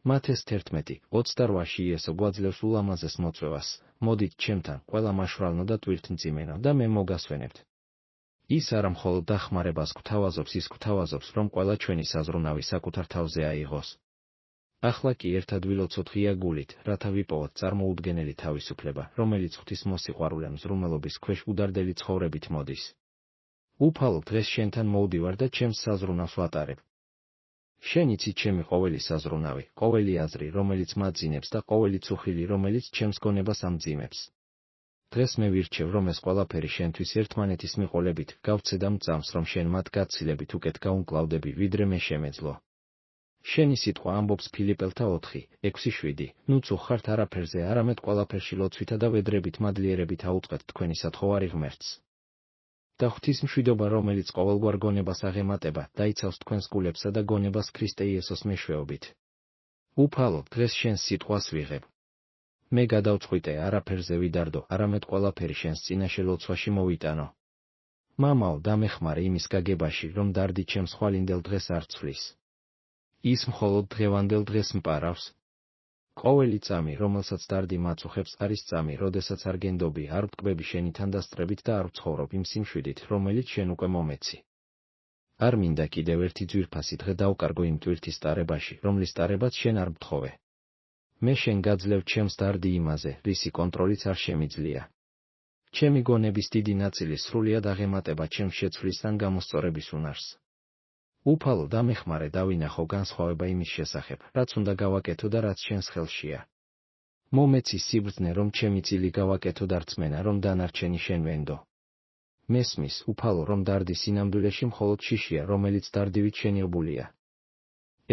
მათეს 11:28 იესო გვაძლევს ულამაზეს მოწვევას, მოდით ჩემთან, ყველა მაშვრალნო და ტვირთმძიმენო და მე მოგასვენებთ. ის არა მხოლოდ დახმარებას გვთავაზობს, ის გვთავაზობს, რომ ყველა ჩვენი საზრუნავი საკუთარ თავზე აიღოს. ახლა კი ერთად ვილოცოთ ღია გულით, რათა ვიპოვოთ წარმოუდგენელი თავისუფლება, რომელიც ღვთის მოსიყვარულე მზრუნველობის ქვეშ უდარდელი ცხოვრებით მოდის. უფალო, დღეს შენთან მოვდივარ და ჩემს საზრუნავს ვატარებ. შენ იცი ჩემი ყოველი საზრუნავი, ყოველი აზრი, რომელიც მაძინებს და ყოველი წუხილი, რომელიც ჩემს გონებას ამძიმებს. დღეს მე ვირჩევ, რომ ეს ყველაფერი შენთვის ერთმანეთის მიყოლებით გავცე და მწამს, რომ შენ მათ გაცილებით უკეთ გაუმკლავდები, ვიდრე მე შემეძლო. შენი სიტყვა ამბობს ფილიპელთა 4:6-7, ნუ წუხართ არაფერზე, არამედ ყველაფერში ლოცვითა და ვედრებით მადლიერებით აუწყეთ თქვენი სათხოვარი ღმერთს. და ღვთის მშვიდობა, რომელიც ყოველგვარ გონებას აღემატება, დაიცავს თქვენს გულებსა და გონებას ქრისტე იესოს მეშვეობით. უფალო, დღეს შენს სიტყვას ვიღებ. მე გადავწყვიტე არაფერზე ვიდარდო, არამედ ყველაფერი შენს წინაშე ლოცვაში მოვიტანო. მამაო, დამეხმარე იმის გაგებაში, რომ დარდი ჩემს ხვალინდელ დღეს არ ცვლის. ის მხოლოდ დღევანდელ დღეს მპარავს. ყოველი წამი, რომელსაც დარდი მაწუხებს, არის წამი, როდესაც არ გენდობი, არ ვტკბები შენი თანდასწრებით და არ ვცხოვრობ იმ სიმშვიდით, რომელიც შენ უკვე მომეცი. არ მინდა კიდევ ერთი ძვირფასი დღე დავკარგო იმ ტვირთის ტარებაში, რომლის ტარებაც შენ არ მთხოვე. მე შენ გაძლევ ჩემს დარდი იმაზე, რისი კონტროლიც არ შემიძლია. ჩემი გონების დიდი ნაწილი სრულიად აღემატება ჩემს შეცვლის ან გამოსწორების უნარს. უფალო, დამეხმარე დავინახო განსხვავება იმის შესახებ, რაც უნდა გავაკეთო და რაც შენს ხელშია. მომეცი სიბრძნე, რომ ჩემი წილი გავაკეთო და რწმენა, რომ დანარჩენი შენ ვენდო. მესმის, უფალო, რომ დარდი სინამდვილეში მხოლოდ შიშია, რომელიც დარდივით შენიღბულია.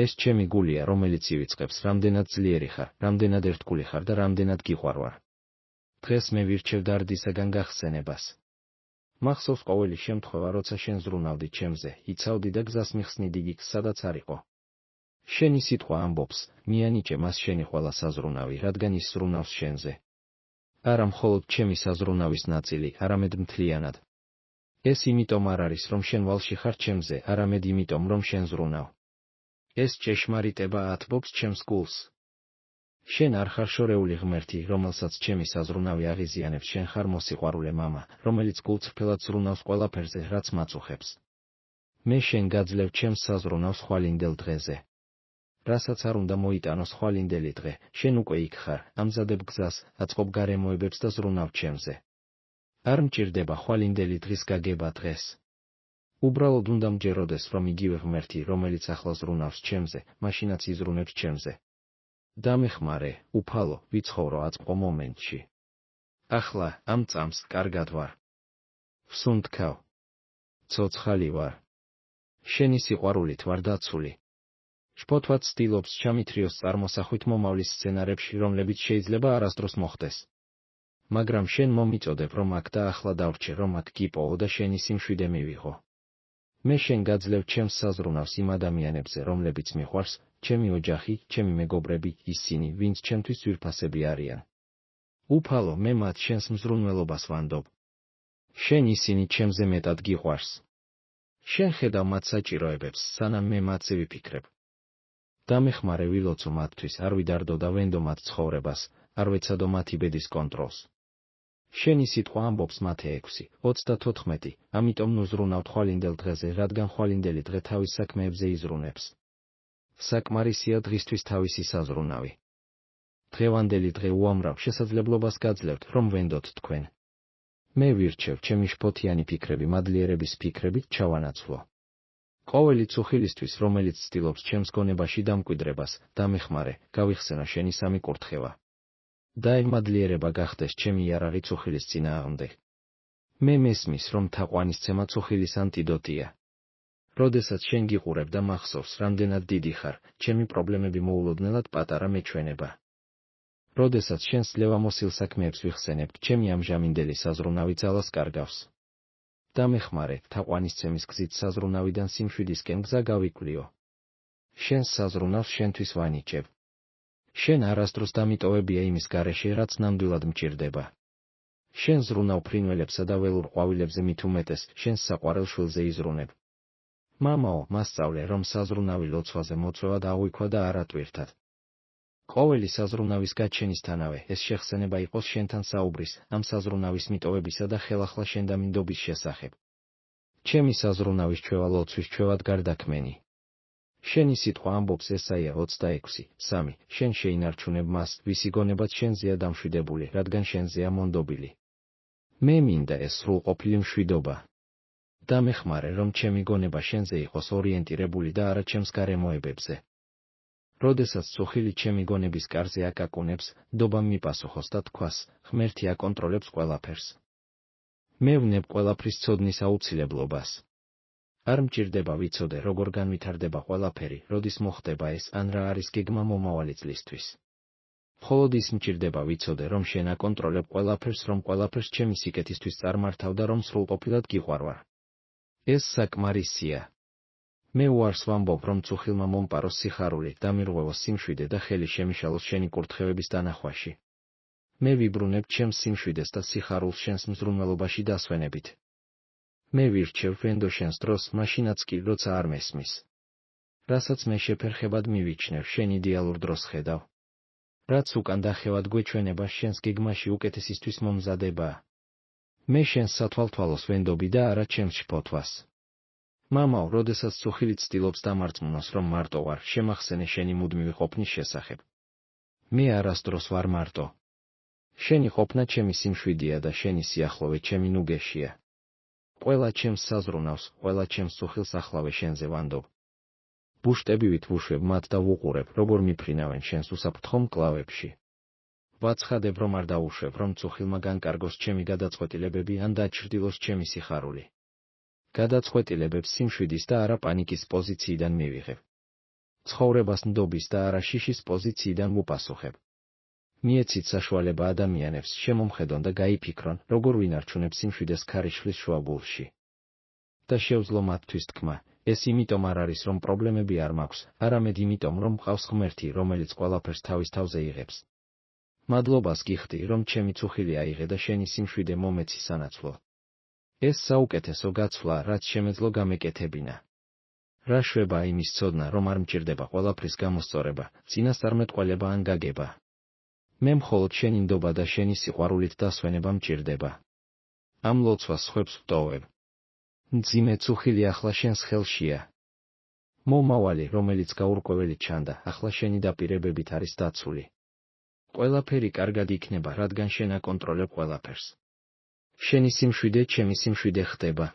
ეს ჩემი გულია, რომელიც ივიწყებს, რამდენად ძლიერი ხარ, რამდენად ერთგული ხარ და რამდენად გიყვარვარ. დღეს მე ვირჩევ დარდისაგან გახსენებას. მახსოვს ყოველი შემთხვევა, როცა შენ ზრუნავდი ჩემზე, იცავდი და გზას მიხსნიდი იქ, სადაც არ იყო. შენი სიტყვა ამბობს, მიანიჭე მას შენი ყველა საზრუნავი, რადგან ის ზრუნავს შენზე. არა მხოლოდ ჩემი საზრუნავის ნაწილი, არამედ მთლიანად. ეს იმიტომ არ არის, რომ შენ ვალში ხარ ჩემზე, არამედ იმიტომ, რომ შენ ზრუნავ. ეს ჭეშმარიტება ათბობს ჩემს გულს. შენ არ ხარ შორეული ღმერთი, რომელსაც ჩემი საზრუნავი აღიზიანებს, შენ ხარ მოსიყვარულე მამა, რომელიც გულწრფელად ზრუნავს ყველაფერზე, რაც მაწუხებს. მე შენ გაძლევ ჩემს საზრუნავს ხვალინდელ დღეზე. რასაც არ უნდა მოიტანოს ხვალინდელი დღე, შენ უკვე იქ ხარ, ამზადებ გზას, აწყობ გარემოებებს და ზრუნავ ჩემზე. არ მჭირდება ხვალინდელი დღის გაგება დღეს. უბრალოდ უნდა მჯეროდეს, რომ იგივე ღმერთი, რომელიც ახლა ზრუნავს ჩემზე, მაშინაც იზრუნებს ჩემზე. დამეხმარე, უფალო, ვიცხოვრო აწყო მომენტში. ახლა, ამ წამს, კარგად ვარ. ვსუნთქავ. ცოცხალი ვარ. შენი სიყვარულით ვარ დაცული. შფოთვაც ცდილობს ჩამithრიოს წარმოსახვით მომავლის სცენარებში, რომლებიც შეიძლება არასდროს მოხდეს. მაგრამ შენ მომიწოდებ, რომ აქ და ახლა დავრჩე, რომ აქ გიპოვო და შენი სიმშვიდე მივიღო. მე შენ გაძლევ ჩემს საზრუნავს იმ ადამიანებზე, რომლებიც მიყვარს, ჩემი ოჯახი, ჩემი მეგობრები, ისინი, ვინც ჩემთვის ძვირფასები არიან. უფალო, მე მათ შენს მზრუნველობას ვანდობ. შენ ისინი ჩემზე მეტად გიყვარს. შენ ხედავ მათ საჭიროებებს, სანამ მე მათზე ვიფიქრებ. დამეხმარე ვილოცო მათთვის, არ ვიდარდო და ვენდო მათ ცხოვრებას, არ ვეცადო მათი ბედის კონტროლს. შენი სიტყვა ამბობს მათე 6:34, ამიტომ ნუ ზრუნავთ ხვალინდელ დღეზე, რადგან ხვალინდელი დღე თავის საქმეებზე იზრუნებს. საკმარისია დღისთვის თავისი საზრუნავი. დღევანდელი დღე უამრავ შესაძლებლობას გაძლევთ, რომ ვენდოთ თქვენ. მე ვირჩევ ჩემი შფოთიანი ფიქრები მადლიერების ფიქრებით ჩავანაცვლო. ყოველი წუხილისთვის, რომელიც ცდილობს ჩემს გონებაში დამკვიდრებას, დამეხმარე, გავიხსენო შენი სამი კურთხევა. და მადლიერება გახდეს ჩემი იარაღი წუხილის წინააღმდეგ. მე მესმის, რომ თაყვანისცემა წუხილის ანტიდოტია. როდესაც შენ გიყურებ და მახსოვს, რამდენად დიდი ხარ, ჩემი პრობლემები მოულოდნელად პატარა მეჩვენება. როდესაც შენ ძლევამოსილ საქმეებს ვიხსენებ, ჩემი ამჟამინდელი საზრუნავი ძალას კარგავს. დამეხმარე, თაყვანისცემის გზით საზრუნავიდან სიმშვიდისკენ გზა გავიკვლიო. შენ საზრუნავს შენთვის ვანიჭებ. შენ არასდროს დამიტოვებია იმის გარეშე, რაც ნამდვილად მჭირდება. შენ ზრუნავ ფრინველებსა და ველურ ყვავილებზე მით უმეტეს, შენს საყვარელ შვილზე იზრუნებ. მამაო, მასწავლე, რომ საზრუნავი ლოცვაზე მოწვევა და აღვიქვა და არა ტვირთად. ყოველი საზრუნავის გაჩენისთანავე ეს შეხსენება იყოს შენთან საუბრის, ამ საზრუნავის მიტოვებისა და ხელახლა შენდამინდობის შესახებ. ჩემი საზრუნავის ჩვევა ლოცვის ჩვევად გარდაქმენი. შენი სიტყვა ამბობს ესაია 26:3, შენ შეინარჩუნებ მას, ვისი გონებაც შენზეა დამშვიდებული, რადგან შენზეა მონდობილი. მე მინდა ეს სრულყოფილი მშვიდობა. დამეხმარე, რომ ჩემი გონება შენზე იყოს ორიენტირებული და არა ჩემს გარემოებებზე. როდესაც წუხილი ჩემი გონების კარზე აკაკუნებს, დობა მიპასუხოს და თქვას, ღმერთი აკონტროლებს ყველაფერს. მე ვნებ ყველაფრის ცოდნის აუცილებლობას. არ მჭირდება ვიცოდე, როგორ განვითარდება ყველაფერი, როდის მოხდება ეს, ან რა არის გეგმა მომავალი წლისთვის. მხოლოდ ის მჭირდება ვიცოდე, რომ შენ აკონტროლებ ყველაფერს, რომ ყველაფერს ჩემი სიკეთისთვის წარმართავ და რომ სრულყოფილად გიყვარვარ. ეს საკმარისია. მე უარს ვამბობ, რომ წუხილმა მომპაროს სიხარული, დამირღვევოს სიმშვიდე და ხელი შემიშალოს შენი კურთხევების დანახვაში. მე ვიბრუნებ ჩემს სიმშვიდეს და სიხარულს შენს მზრუნველობაში დასვენებით. მე ვირჩევ ვენდო შენს დროს, მაშინაც კი, როცა არ მესმის. რასაც მე შეფერხებად მივიჩნევ, შენ იდეალურ დროს ხედავ. რაც უკან დახევად გვეჩვენება შენს გეგმაში უკეთესისთვის მომზადებაა. მე შენს სათვალთვალოს ვენდობი და არა ჩემს შფოთვას. მამაო, როდესაც წუხილი ცდილობს დამარწმუნოს, რომ მარტო ვარ, შემახსენე შენი მუდმივი ყოფნის შესახებ. მე არასდროს ვარ მარტო. შენი ყოფნა ჩემი სიმშვიდეა და შენი სიახლოვე ჩემი ნუგეშია. ყველა ჩემს საზრუნავს, ყველა ჩემს წუხილს ახლავე შენზე ვანდობ. ბუშტებივით ვუშვებ მათ და ვუყურებ, როგორ მიფრინავენ შენს უსაფრთხო მკლავებში. ვაცხადებ, რომ არ დაუშვებ, რომ წუხილმა განკარგოს ჩემი გადაწყვეტილებები ან დაჩრდილოს ჩემი სიხარული. გადაწყვეტილებებს სიმშვიდის და არა პანიკის პოზიციიდან მივიღებ. ცხოვრებას ნდობის და არა შიშის პოზიციიდან ვუპასუხებ. მიეცით საშუალება ადამიანებს შემომხედონ და გაიფიქრონ, როგორ ვინარჩუნებ სიმშვიდეს ქარიშხლის შუაგულში. და შევძლო მათთვის თქმა, ეს იმიტომ არ არის, რომ პრობლემები არ მაქვს, არამედ იმიტომ, რომ მყავს ღმერთი, რომელიც ყველაფერს თავის თავზე იღებს. მადლობას გიხდი, რომ ჩემი წუხილი აიღე და შენი სიმშვიდე მომეცი სანაცვლო. ეს საუკეთესო გაცვლა, რაც შემეძლო გამეკეთებინა. რა შვება იმის ცოდნა, რომ არ მჭირდება ყველაფრის გამოსწორება, წინასწარმეტყველება ან გაგება. მე მხოლოდ შენი ნდობა და შენი სიყვარულით დასვენება მჭირდება. ამ ლოცვას სხვებს ვტოვებ. მძიმე წუხილი ახლა შენს ხელშია. მომავალი, რომელიც გაურკვეველი ჩანდა, ახლა შენი დაპირებებით არის დაცული. ყველაფერი კარგად იქნება, რადგან შენ აკონტროლებ ყველაფერს. შენი სიმშვიდე ჩემი სიმშვიდე ხდება.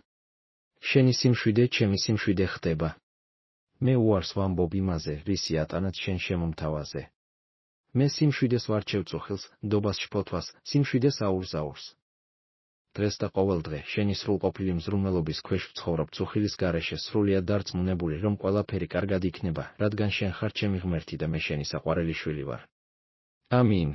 შენი სიმშვიდე ჩემი სიმშვიდე ხდება. მე უარს ვამბობ იმაზე, რისი ატანაც შენ შემომთავაზე. მე სიმშვიდეს ვარჩევ წუხილს, ნდობას შფოთვას, სიმშვიდეს აურზაურს. დღეს და ყოველდღე შენი სრულყოფილი მზრუნველობის ქვეშ ვცხოვრობ წუხილის გარეშე სრულიად დარწმუნებული, რომ ყველაფერი კარგად იქნება, რადგან შენ ხარ ჩემი ღმერთი და მე შენი საყვარელი შვილი ვარ. ამინ.